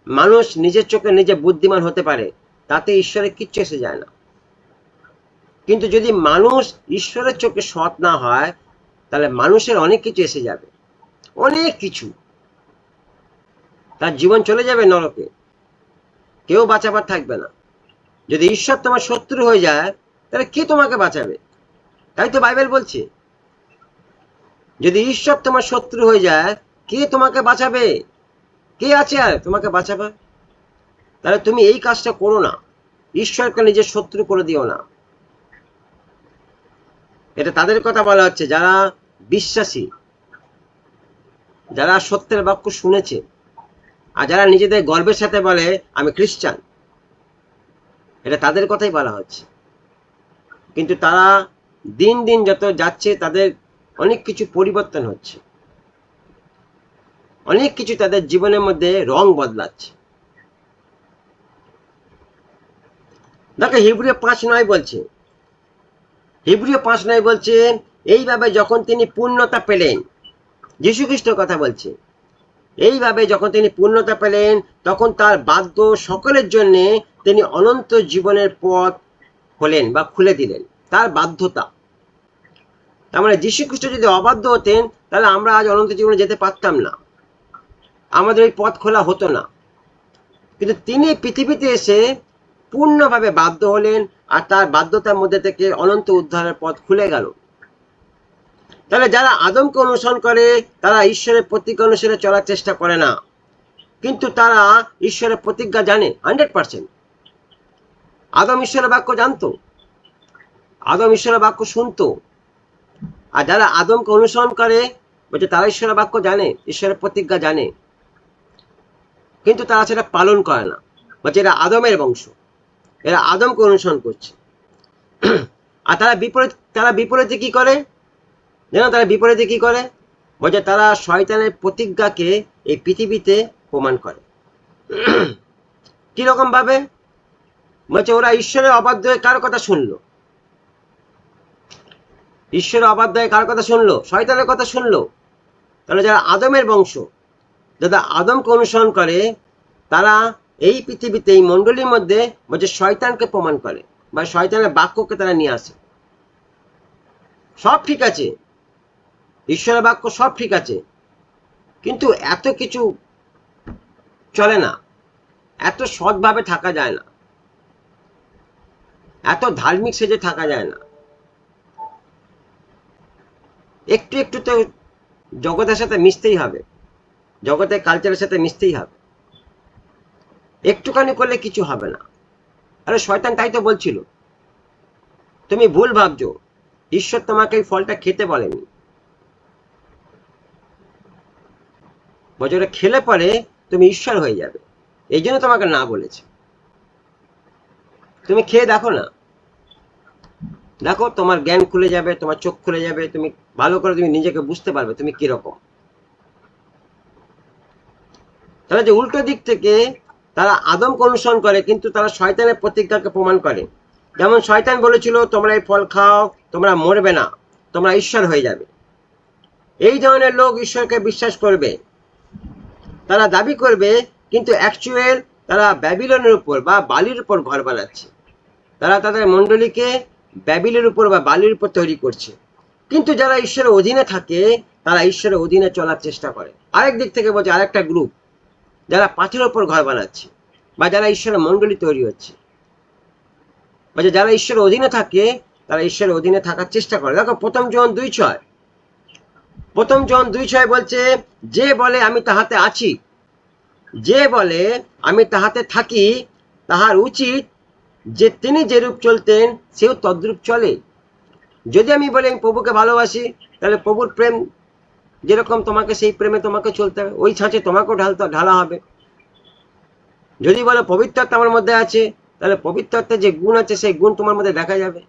মানুষ নিজের চোখে নিজে বুদ্ধিমান হতে পারে, তাতে ঈশ্বরের কিচ্ছু এসে যায় না। কিন্তু যদি মানুষ ঈশ্বরের চোখে সৎ না হয়, তাহলে মানুষের অনেক কিছু এসে যাবে, অনেক কিছু। তার জীবন চলে যাবে নরকে, কেউ বাঁচাবার থাকবে না। যদি ঈশ্বর তোমার শত্রু হয়ে যায়, তাহলে কে তোমাকে বাঁচাবে? তাই তো বাইবেল বলছে, যদি ঈশ্বর তোমার শত্রু হয়ে যায়, কে তোমাকে বাঁচাবে? কে আছে আর তোমাকে বাঁচাবে? তাহলে তুমি এই কাজটা করো না, ঈশ্বরকে নিজের শত্রু করে দিও না। এটা তাদের কথা বলা হচ্ছে যারা বিশ্বাসী, যারা সত্যের বাক্য শুনেছে, আর যারা নিজেদের গর্বের সাথে বলে আমি খ্রিস্টান, এটা তাদের কথাই বলা হচ্ছে। কিন্তু তারা দিন দিন যত যাচ্ছে, তাদের অনেক কিছু পরিবর্তন হচ্ছে, অনেক কিছু তাদের জীবনের মধ্যে রং বদলাচ্ছে। দেখো হিব্রুয় 5:9 বলছে, হিব্রুয় 5:9 বলছে, এইভাবে যখন তিনি পূর্ণতা পেলেন, যীশু খ্রিস্টের কথা বলছে, এইভাবে যখন তিনি পূর্ণতা পেলেন, তখন তার বাধ্য সকলের জন্য তিনি অনন্ত জীবনের পথ হলেন বা খুলে দিলেন। তার বাধ্যতা, তার মানে যীশু খ্রিস্ট যদি অবাধ্য হতেন, তাহলে আমরা আজ অনন্ত জীবনে যেতে পারতাম না, আমাদের ওই পথ খোলা হতো না। কিন্তু তিনি পৃথিবীতে এসে পূর্ণভাবে বাধ্য হলেন, আর তার বাধ্যতার মধ্যে থেকে অনন্ত উদ্ধারের পথ খুলে গেল। তাহলে যারা আদমকে অনুসরণ করে, তারা ঈশ্বরের প্রতিজ্ঞা অনুসারে চলার চেষ্টা করে না, কিন্তু তারা ঈশ্বরের প্রতিজ্ঞা জানে 100%। আদম ঈশ্বরের বাক্য জানতো, আদম ঈশ্বরের বাক্য শুনতো। আর যারা আদমকে অনুসরণ করে, বলছে তারা ঈশ্বরের বাক্য জানে, ঈশ্বরের প্রতিজ্ঞা জানে, কিন্তু তারা সেটা পালন করে না। বলছে এরা আদমের বংশ, এরা আদমকে অনুসরণ করছে। আর তারা বিপরীতে কি করে জানো? তারা বিপরীতে কি করে? বলছে তারা শয়তানের প্রতিজ্ঞাকে এই পৃথিবীতে প্রমাণ করে। কিরকম ভাবে? বলছে ওরা ঈশ্বরের অবাধ্য হয়ে কার কথা শুনলো? ঈশ্বরের অবাধ্য হয়ে কার কথা শুনলো? শয়তানের কথা শুনলো। তাহলে যারা আদমের বংশ, যারা আদমকে অনুসরণ করে, তারা এই পৃথিবীতে, এই মণ্ডলীর মধ্যে বলছে শয়তানকে প্রমাণ করে, বা শয়তানের বাক্যকে তারা নিয়ে আসে। সব ঠিক আছে, ঈশ্বরের বাক্য সব ঠিক আছে, কিন্তু এত কিছু চলে না, এত সৎভাবে থাকা যায় না, এত ধার্মিক সেজে থাকা যায় না। একটু একটু তো জগতের সাথে মিশতেই হবে, জগতের কালচারের সাথে মিশতেই হবে। একটুখানি করলে কিছু হবে না। আরে শয়তান তাই তো বলছিল, তুমি ভুল ভাবছো, ঈশ্বর তোমাকে এই ফলটা খেতে বলেনি। বছরে খেলে পরে তুমি ঈশ্বর হয়ে যাবে, এই জন্য তোমাকে না বলেছে। তুমি খেয়ে দেখো না, দেখো তোমার জ্ঞান খুলে যাবে, তোমার চোখ খুলে যাবে, তুমি ভালো করে তুমি নিজেকে বুঝতে পারবে তুমি কিরকম। তাহলে যে উল্টো দিক থেকে তারা আদমকে অনুসরণ করে, কিন্তু তারা শয়তানের প্রতিজ্ঞাকে প্রমাণ করে। যেমন শয়তান বলেছিল তোমরা এই ফল খাও, তোমরা মরবে না, তোমরা ঈশ্বর হয়ে যাবে। এই ধরনের লোক ঈশ্বরকে বিশ্বাস করবে, তারা দাবি করবে, কিন্তু অ্যাকচুয়াল তারা ব্যাবিলনের উপর বা বালির উপর ঘর বানাচ্ছে। তারা তাদের মণ্ডলীকে ব্যাবিলের উপর বা বালির উপর তৈরি করছে। কিন্তু যারা ঈশ্বরের অধীনে থাকে, তারা ঈশ্বরের অধীনে চলার চেষ্টা করে। আরেক দিক থেকে বলছে আরেকটা গ্রুপ যারা পাথরের উপর ঘর বানাচ্ছে, বা যারা ঈশ্বরের মণ্ডলী তৈরি হচ্ছে, বলছে যারা ঈশ্বরের অধীনে থাকে তারা ঈশ্বরের অধীনে থাকার চেষ্টা করে। দেখো প্রথম জন 2:6, প্রথম জন 2:6 বলছে, যে বলে আমি তাহাতে আছি, যে বলে আমি তাহাতে থাকি, তাহার উচিত যে তিনি যেরূপ চলতেন সেও তদ্রূপ চলে। যদি আমি বলি আমি প্রভুকে ভালোবাসি, তাহলে প্রভুর প্রেম যেরকম তোমাকে, সেই প্রেমে তোমাকে চলতে হবে, ওই ছাঁচে তোমাকেও ঢালা হবে। যদি বলো পবিত্রতা আমার মধ্যে আছে, তাহলে পবিত্রতার যে গুণ আছে সেই গুণ তোমার মধ্যে দেখা যাবে।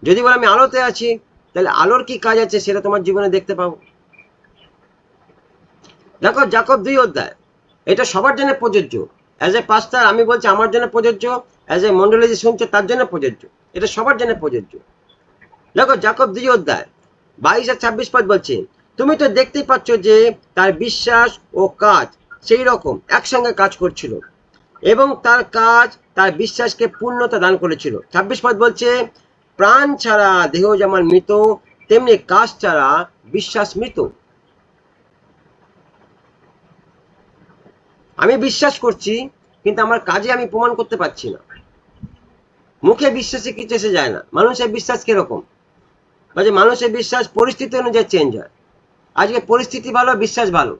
যদি বলো আমি আলোতে আছি, তাহলে আলোর কি কাজ আছে সেটা তোমার জীবনে দেখতে পাবো। দেখো যাকব 2 অধ্যায়, এটা সবার জন্য প্রযোজ্য। অ্যাজ এ পাস্টার আমি বলছি আমার জন্য প্রযোজ্য, অ্যাজ এ মন্ডলী যে শুনছে তার জন্য প্রযোজ্য, এটা সবার জন্য প্রযোজ্য। দেখো যাকব 2 অধ্যায় 22 আর 26 পদ বলছে, তুমি তো দেখতেই পাচ্ছ যে তার বিশ্বাস ও কাজ সেই রকম একসঙ্গে কাজ করছিল, এবং তার কাজ তার বিশ্বাসকে পূর্ণতা দান করেছিল। 26 পদ বলছে, প্রাণ ছাড়া দেহ যেমন মৃত, তেমনি কাজ ছাড়া বিশ্বাস মৃত। আমি বিশ্বাস করছি, কিন্তু আমার কাজে আমি প্রমাণ করতে পারছি না। মুখে বিশ্বাসে কিছু এসে যায় না। মানুষের বিশ্বাস কিরকম? বলছে মানুষের বিশ্বাস পরিস্থিতি অনুযায়ী চেঞ্জ হয়। আজকে পরিস্থিতি ভালো, বিশ্বাস ভালো,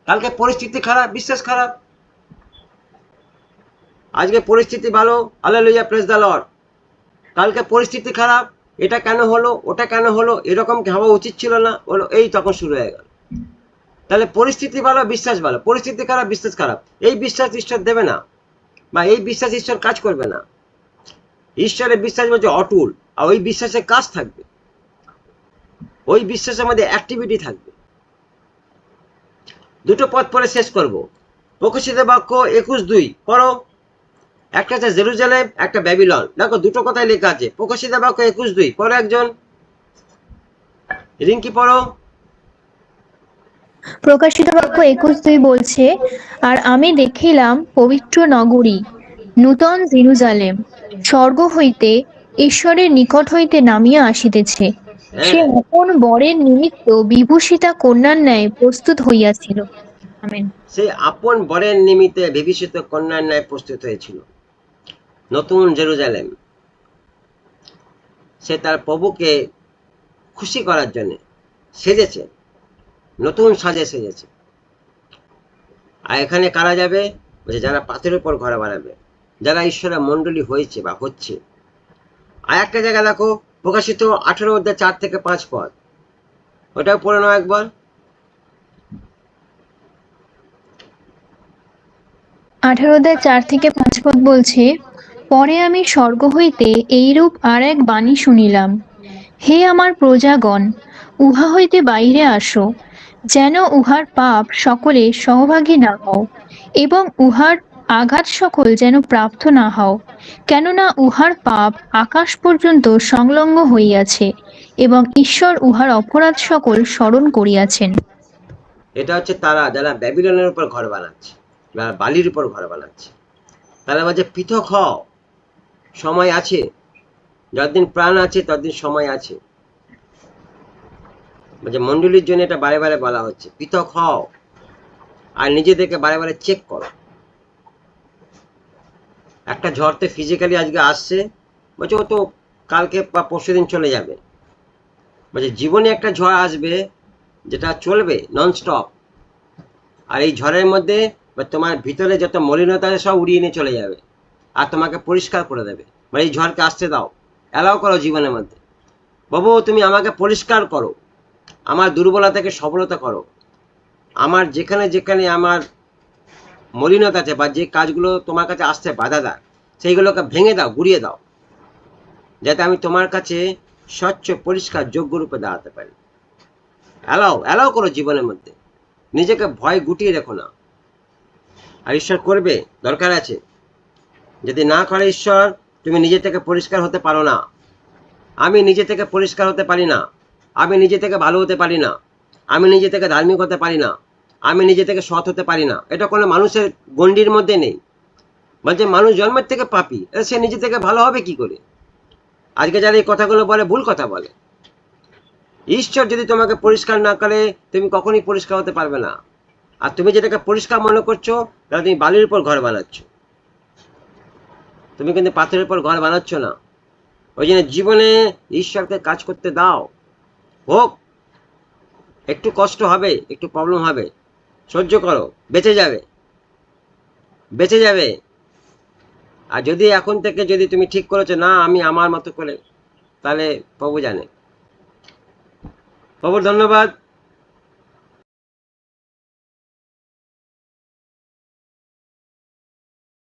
কালকে পরিস্থিতি খারাপ, বিশ্বাস খারাপ। আজকে পরিস্থিতি ভালো, হালেলুয়া, প্রেজ দ্য লর্ড, কালকে পরিস্থিতি খারাপ, এটা কেন হলো, ওটা কেন হলো, এরকম হওয়া উচিত ছিল না, হলো, এই তখন শুরু হয়ে গেল। তাহলে পরিস্থিতি ভালো, বিশ্বাস ভালো, পরিস্থিতি খারাপ, বিশ্বাস খারাপ, এই বিশ্বাস ঈশ্বর দেবে না, বা এই বিশ্বাস ঈশ্বর কাজ করবে না। ঈশ্বরের বিশ্বাস বলছে অটুল, আর ওই বিশ্বাসে কাজ থাকবে, ওই বিশ্বাসের মধ্যে অ্যাক্টিভিটি থাকবে। দুটো পদ পরে শেষ করব। প্রকাশিত বাক্য 21:2 পড়ো। একটা হচ্ছে জেরুজালেম, একটা ব্যাবিলন। দেখো দুটো কথাই লেখা আছে। প্রকাশিত বাক্য 21:2 পড়ো একজন, রিঙ্কি পড়ো। প্রকাশিত বাক্য 21:2 বলছে, আর আমি দেখিলাম পবিত্র নগরী নূতন জেরুজালেম স্বর্গ হইতে ঈশ্বরের নিকট হইতে নামিয়া আসিতেছে, সে হ্যাঁ, আপন বরের নিমিত্ত বিভূষিতা কন্যার ন্যায় প্রস্তুত হইয়াছিল। আমেন। সেই আপন বরের নিমিত্তে বিভীষিত কন্যার ন্যায় প্রস্তুত হয়েছিল। নতুন জেরুজালেম, সে তার প্রভুকে খুশি করার জন্য সেজেছে, নতুন সাজে সেজেছে। আর এখানে কারা যাবে? বলছে যারা পাথরের উপর ঘর বানাবে, যারা ঈশ্বরের মণ্ডলী হয়েছে বা হচ্ছে। আর একটা জায়গা দেখো, প্রকাশিত 18 অধ্যায় 4 থেকে 5 পদ, ওটাও পড়ে নাও একবার। 18:4-5 বলছে, পরে আমি স্বর্গ হইতে এইরূপ আর এক বাণী শুনিলাম, হে আমার প্রজাগণ, উহা হইতে বাহিরে আসো, যেন উহার পাপ সকলে সহভাগী না হও, এবং উহার আঘাত সকল যেন প্রাপ্ত না হও, কেননা উহার পাপ আকাশ পর্যন্ত সংলগ্ন হইয়াছে, এবং ঈশ্বর উহার অপরাধ সকল স্মরণ করিয়াছেন। এটা হচ্ছে তারা যারা ব্যাবিলনের উপর ঘর বানাচ্ছে, যারা বালির উপর ঘর বানাচ্ছে, তারা বলছে পৃথক হও, সময় আছে, যতদিন প্রাণ আছে ততদিন সময় আছে। বলছে মণ্ডলীর জন্য এটা বারে বারে বলা হচ্ছে, পৃথক হও, আর নিজেদেরকে বারে বারে চেক করো। একটা ঝড় তো ফিজিক্যালি আজকে আসছে, বলছে ও তো কালকে বা পরশুদিন চলে যাবে। বলছে জীবনে একটা ঝড় আসবে যেটা চলবে ননস্টপ, আর এই ঝড়ের মধ্যে তোমার ভিতরে যত মলিনতা আছে সব উড়িয়ে নিয়ে চলে যাবে, আর তোমাকে পরিষ্কার করে দেবে। মানে এই ঝড়কে আসতে দাও, অ্যালাউ করো জীবনের মধ্যে। বাবু তুমি আমাকে পরিষ্কার করো, আমার দুর্বলতাকে সবলতা করো, আমার যেখানে যেখানে আমার মলিনতা আছে বা যে কাজগুলো তোমার কাছে আসতে বাধা দেয় সেইগুলোকে ভেঙে দাও, গুড়িয়ে দাও, যাতে আমি তোমার কাছে স্বচ্ছ পরিষ্কার যোগ্য রূপে দাঁড়াতে পারি। অ্যালাউ করো জীবনের মধ্যে, নিজেকে ভয় গুটিয়ে রেখো না। আর ঈশ্বর করবে, দরকার আছে। যদি না করে ঈশ্বর, তুমি নিজে থেকে পরিষ্কার হতে পারো না। আমি নিজে থেকে পরিষ্কার হতে পারি না, আমি নিজে থেকে ভালো হতে পারি না, আমি নিজে থেকে ধার্মিক হতে পারি না, আমি নিজে থেকে সৎ হতে পারি না। এটা কোনো মানুষের গণ্ডির মধ্যে নেই। বলছে মানুষ জন্মের থেকে পাপী, সে নিজে থেকে ভালো হবে কি করে? আজকে যারা এই কথাগুলো বলে ভুল কথা বলে। ঈশ্বর যদি তোমাকে পরিষ্কার না করে তুমি কখনোই পরিষ্কার হতে পারবে না। আর তুমি যেটাকে পরিষ্কার মনে করছো তাহলে তুমি বালির উপর ঘর বানাচ্ছ, তুমি কিন্তু পাথরের উপর ঘর বানাচ্ছ না। ওই জন্য জীবনে ঈশ্বরকে কাজ করতে দাও, হোক একটু কষ্ট হবে, একটু প্রবলেম হবে, সহ্য করো, বেঁচে যাবে, বেঁচে যাবে। আর যদি এখন থেকে যদি তুমি ঠিক করেছো না আমি আমার মতো করে, তাহলে প্রভু জানে। প্রভুর ধন্যবাদ।